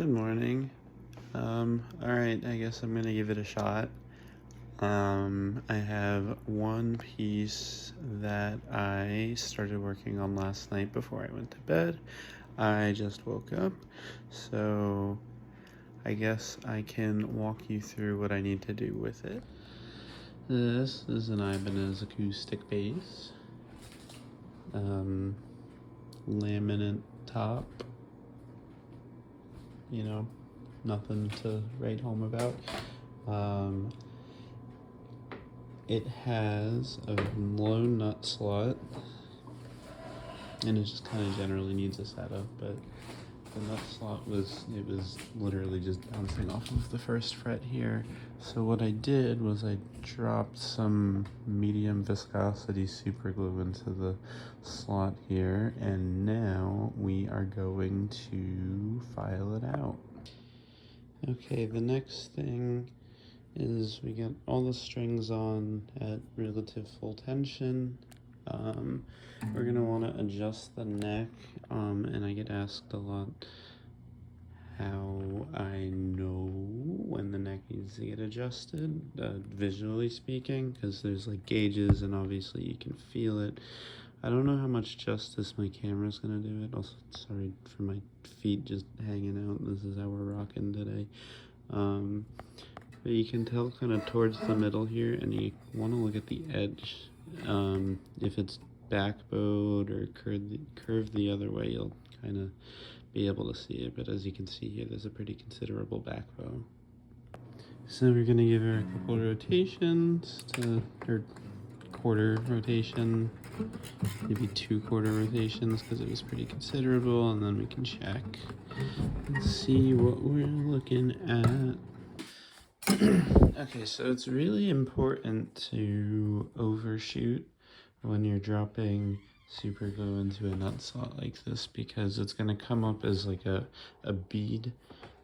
Good morning. Alright, I guess I'm gonna give it a shot. I have one piece that I started working on last night before I went to bed. I just woke up, so I guess I can walk you through what I need to do with it. This is an Ibanez acoustic bass. Laminate top. Nothing to write home about. It has a low nut slot, and it just kind of generally needs a setup, but the nut slot was literally just bouncing off of the first fret here. So what I did was I dropped some medium viscosity super glue into the slot here, and now we are going to file it out. Okay, the next thing is we get all the strings on at relative full tension. We're gonna want to adjust the neck, and I get asked a lot how I know when the neck needs to get adjusted, visually speaking, because there's like gauges and obviously you can feel it. I don't know how much justice my camera's gonna do it. Also, sorry for my feet just hanging out. This is how we're rocking today. But you can tell kind of towards the middle here, and you want to look at the edge. If it's back bowed or curved the other way, you'll kind of be able to see it. But as you can see here, there's a pretty considerable back bow. So we're gonna give her a couple rotations or quarter rotation, maybe 2/4 rotations because it was pretty considerable, and then we can check and see what we're looking at. Okay, so it's really important to overshoot when you're dropping super glue into a nut slot like this, because it's going to come up as like a bead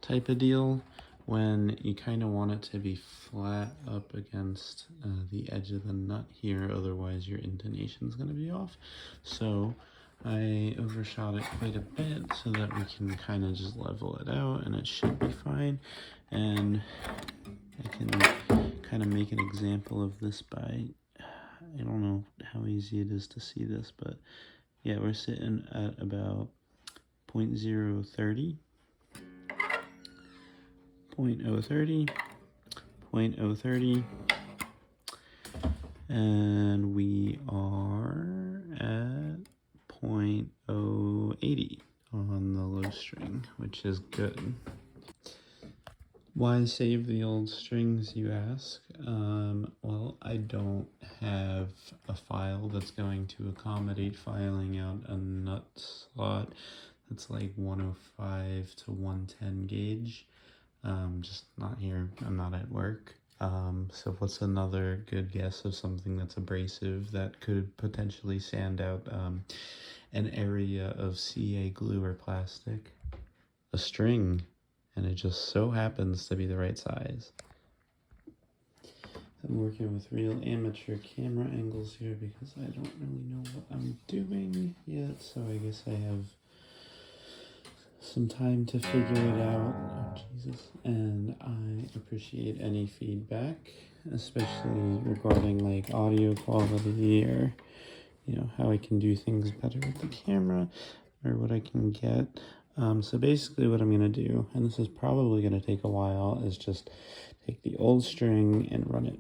type of deal when you kind of want it to be flat up against the edge of the nut here, otherwise your intonation is going to be off. So I overshot it quite a bit so that we can kind of just level it out, and it should be fine. And I can kind of make an example of this by, I don't know how easy it is to see this, but yeah, we're sitting at about 0.030, 0.030, 0.030, and we are at 0.080 on the low string, which is good. Why save the old strings, you ask? Well, I don't have a file that's going to accommodate filing out a nut slot that's like 105 to 110 gauge. Just not here, I'm not at work. So what's another good guess of something that's abrasive that could potentially sand out an area of CA glue or plastic? A string. And it just so happens to be the right size. I'm working with real amateur camera angles here because I don't really know what I'm doing yet, so I guess I have some time to figure it out. Oh, Jesus. And I appreciate any feedback, especially regarding like audio quality or, how I can do things better with the camera or what I can get. So basically what I'm going to do, and this is probably going to take a while, is just take the old string and run it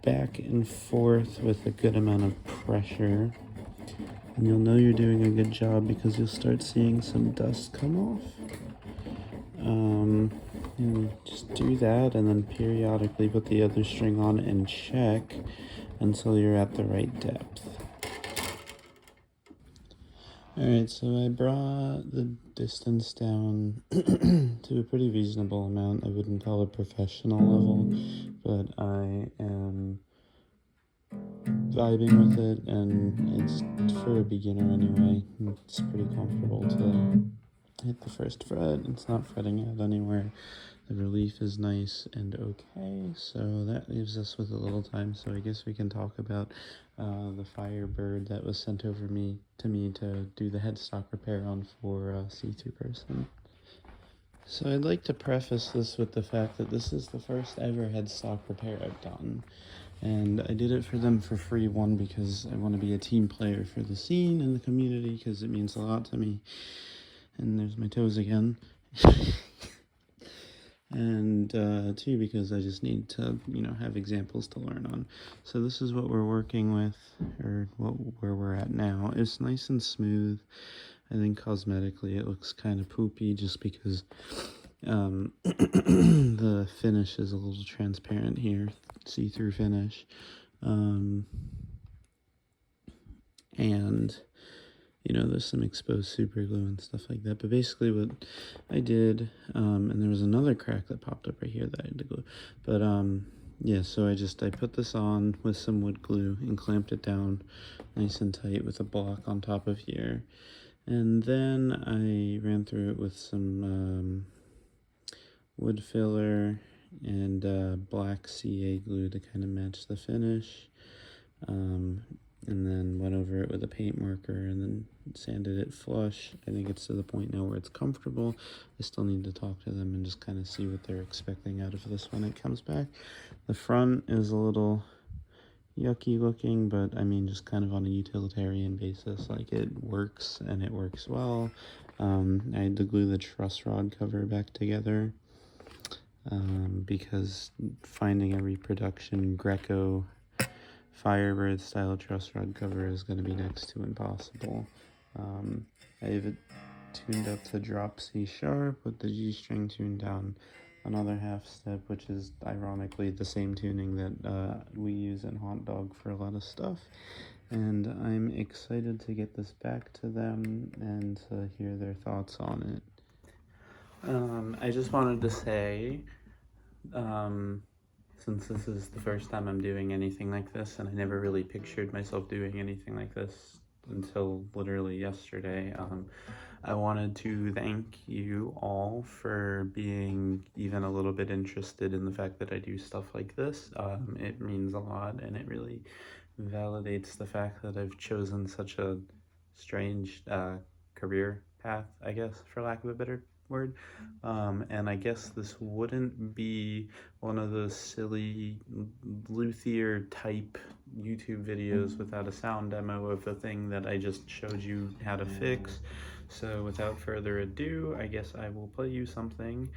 back and forth with a good amount of pressure. And you'll know you're doing a good job because you'll start seeing some dust come off. And just do that, and then periodically put the other string on and check until you're at the right depth. Alright, so I brought the distance down to a pretty reasonable amount. I wouldn't call it professional level, but I am vibing with it, and it's for a beginner anyway. It's pretty comfortable to hit the first fret. It's not fretting out anywhere. The relief is nice and okay, so that leaves us with a little time. So I guess we can talk about the Firebird that was sent over to me to do the headstock repair on for C2 person. So I'd like to preface this with the fact that this is the first ever headstock repair I've done. And I did it for them for free, one, because I want to be a team player for the scene and the community, because it means a lot to me. And there's my toes again. And two, because I just need to, have examples to learn on. So this is what we're working with, or where we're at now. It's nice and smooth. I think cosmetically it looks kind of poopy just because the finish is a little transparent here, see-through finish. And there's some exposed super glue and stuff like that. But basically what I did, and there was another crack that popped up right here that I had to glue. But yeah, so I put this on with some wood glue and clamped it down nice and tight with a block on top of here. And then I ran through it with some wood filler and black CA glue to kind of match the finish. And then went over it with a paint marker and then sanded it flush. I think it's to the point now where it's comfortable. I still need to talk to them and just kind of see what they're expecting out of this when it comes back. The front is a little yucky looking, but I mean, just kind of on a utilitarian basis. Like, it works and it works well. I had to glue the truss rod cover back together because finding a reproduction Greco Firebird style truss rod cover is going to be next to impossible. I have it tuned up to drop C sharp with the G string tuned down another half step, which is ironically the same tuning that we use in Haunt Dog for a lot of stuff. And I'm excited to get this back to them and to hear their thoughts on it. I just wanted to say, since this is the first time I'm doing anything like this, and I never really pictured myself doing anything like this until literally yesterday, I wanted to thank you all for being even a little bit interested in the fact that I do stuff like this. It means a lot, and it really validates the fact that I've chosen such a strange career path, I guess, for lack of a better word. And I guess this wouldn't be one of those silly luthier type YouTube videos without a sound demo of the thing that I just showed you how to fix. So without further ado, I guess I will play you something.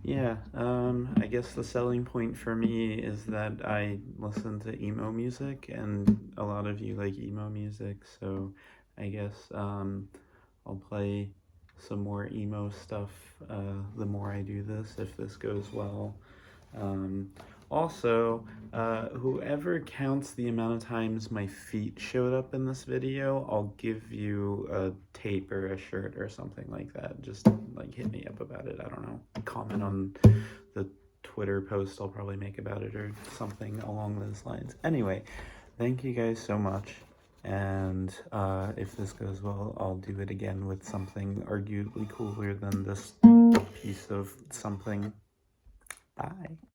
Yeah, I guess the selling point for me is that I listen to emo music, and a lot of you like emo music, so I guess I'll play some more emo stuff the more I do this, if this goes well. Also, whoever counts the amount of times my feet showed up in this video, I'll give you a tape or a shirt or something like that. Just like hit me up about it. I don't know. Comment on the Twitter post I'll probably make about it or something along those lines. Anyway, thank you guys so much. And if this goes well, I'll do it again with something arguably cooler than this piece of something. Bye.